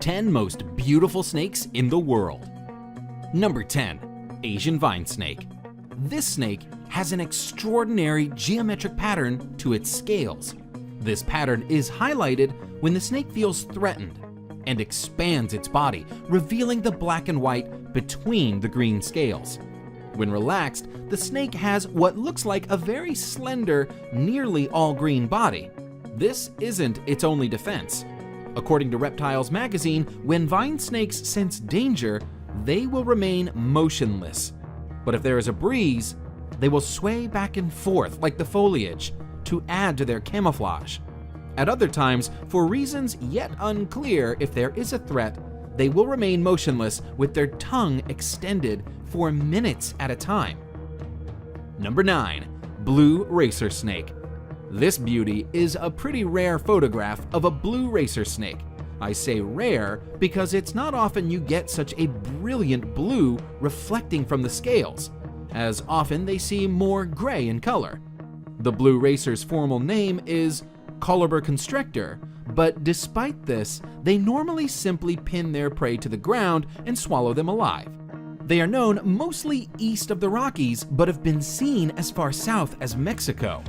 10 most beautiful snakes in the world. Number 10. Asian vine snake. This snake has an extraordinary geometric pattern to its scales. This pattern is highlighted when the snake feels threatened and expands its body, revealing the black and white between the green scales. When relaxed, the snake has what looks like a very slender, nearly all-green body. This isn't its only defense. According to Reptiles magazine, when vine snakes sense danger, they will remain motionless. But if there is a breeze, they will sway back and forth like the foliage to add to their camouflage. At other times, for reasons yet unclear if there is a threat, they will remain motionless with their tongue extended for minutes at a time. Number 9. Blue racer snake. This beauty is a pretty rare photograph of a blue racer snake. I say rare because it's not often you get such a brilliant blue reflecting from the scales, as often they seem more gray in color. The blue racer's formal name is Coluber constrictor, but despite this, they normally simply pin their prey to the ground and swallow them alive. They are known mostly east of the Rockies, but have been seen as far south as Mexico.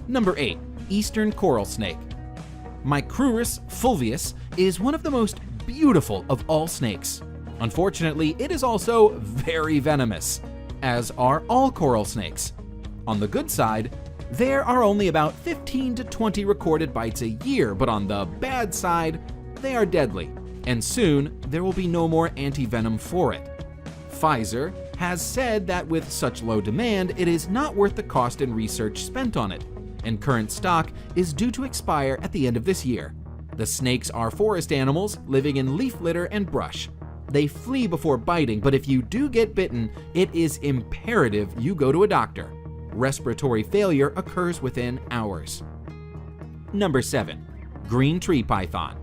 Number 8. Eastern coral snake. Micrurus fulvius is one of the most beautiful of all snakes. Unfortunately, it is also very venomous, as are all coral snakes. On the good side, there are only about 15 to 20 recorded bites a year, but on the bad side, they are deadly, and soon there will be no more anti-venom for it. Pfizer has said that with such low demand, it is not worth the cost and research spent on it, and current stock is due to expire at the end of this year. The snakes are forest animals living in leaf litter and brush. They flee before biting, but if you do get bitten, it is imperative you go to a doctor. Respiratory failure occurs within hours. Number 7. Green tree python.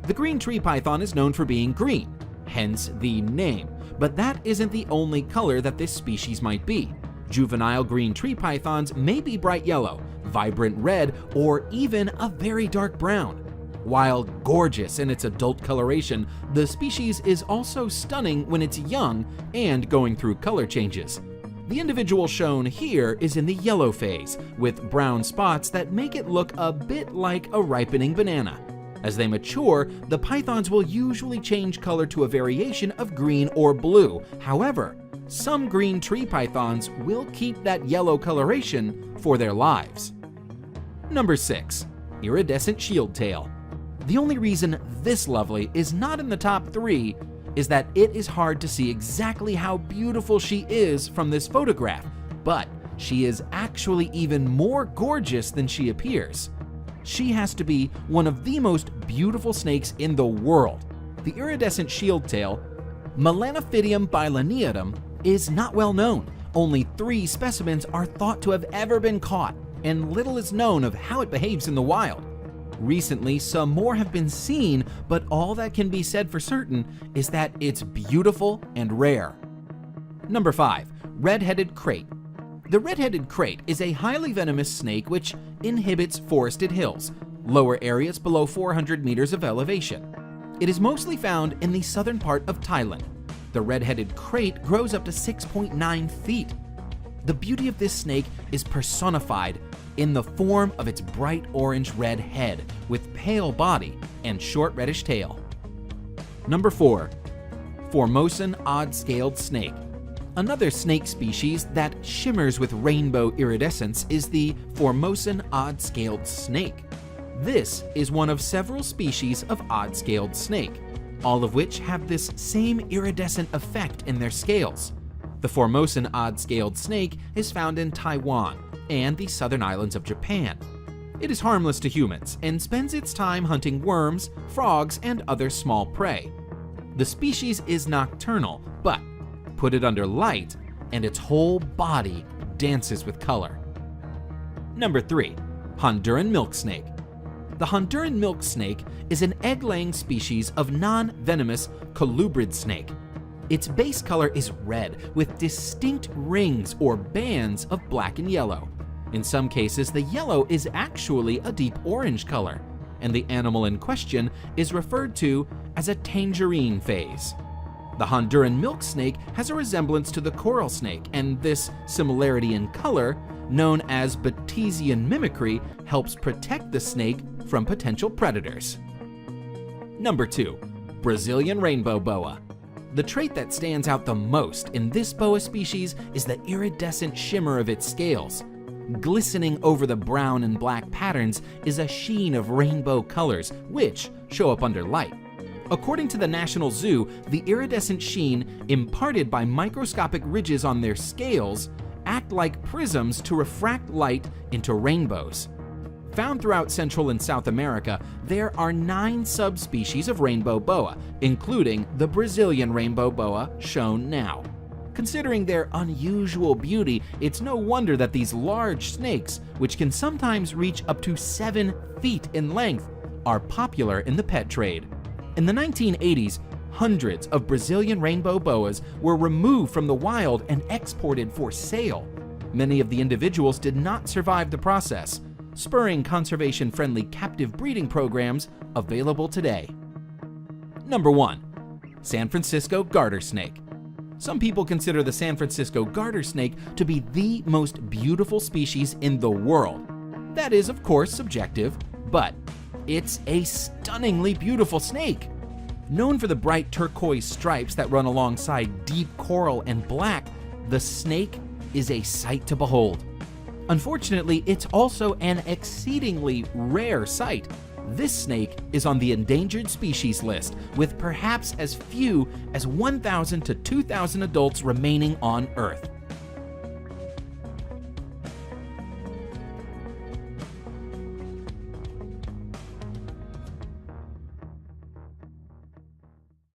The green tree python is known for being green, hence the name, but that isn't the only color that this species might be. Juvenile green tree pythons may be bright yellow, vibrant red, or even a very dark brown. While gorgeous in its adult coloration, the species is also stunning when it's young and going through color changes. The individual shown here is in the yellow phase, with brown spots that make it look a bit like a ripening banana. As they mature, the pythons will usually change color to a variation of green or blue. However, some green tree pythons will keep that yellow coloration for their lives. Number 6. Iridescent shield tail. The only reason this lovely is not in the top 3 is that it is hard to see exactly how beautiful she is from this photograph, but she is actually even more gorgeous than she appears. She has to be one of the most beautiful snakes in the world. The iridescent shield tail, Melanophydium bilineatum, is not well known. Only 3 specimens are thought to have ever been caught, and little is known of how it behaves in the wild. Recently, some more have been seen, but all that can be said for certain is that it's beautiful and rare. Number 5. Red-headed krait. The red-headed krait is a highly venomous snake which inhabits forested hills, lower areas below 400 meters of elevation. It is mostly found in the southern part of Thailand. The red-headed krait grows up to 6.9 feet. The beauty of this snake is personified in the form of its bright orange-red head with pale body and short reddish tail. Number 4. Formosan odd-scaled snake. Another snake species that shimmers with rainbow iridescence is the Formosan odd-scaled snake. This is one of several species of odd-scaled snake, all of which have this same iridescent effect in their scales. The Formosan odd-scaled snake is found in Taiwan and the southern islands of Japan. It is harmless to humans and spends its time hunting worms, frogs, and other small prey. The species is nocturnal, but put it under light and its whole body dances with color. Number 3. Honduran milk snake. The Honduran milk snake is an egg-laying species of non-venomous colubrid snake. Its base color is red with distinct rings or bands of black and yellow. In some cases, the yellow is actually a deep orange color, and the animal in question is referred to as a tangerine phase. The Honduran milk snake has a resemblance to the coral snake, and this similarity in color, known as Batesian mimicry, helps protect the snake from potential predators. Number 2. Brazilian rainbow boa. The trait that stands out the most in this boa species is the iridescent shimmer of its scales. Glistening over the brown and black patterns is a sheen of rainbow colors, which show up under light. According to the National Zoo, the iridescent sheen, imparted by microscopic ridges on their scales, act like prisms to refract light into rainbows. Found throughout Central and South America, there are 9 subspecies of rainbow boa, including the Brazilian rainbow boa shown now. Considering their unusual beauty, it's no wonder that these large snakes, which can sometimes reach up to 7 feet in length, are popular in the pet trade. In the 1980s, hundreds of Brazilian rainbow boas were removed from the wild and exported for sale. Many of the individuals did not survive the process, spurring conservation-friendly captive breeding programs available today. Number 1. San Francisco garter snake. Some people consider the San Francisco garter snake to be the most beautiful species in the world. That is, of course, subjective, but it's a stunningly beautiful snake. Known for the bright turquoise stripes that run alongside deep coral and black, the snake is a sight to behold. Unfortunately, it's also an exceedingly rare sight. This snake is on the endangered species list, with perhaps as few as 1,000 to 2,000 adults remaining on Earth.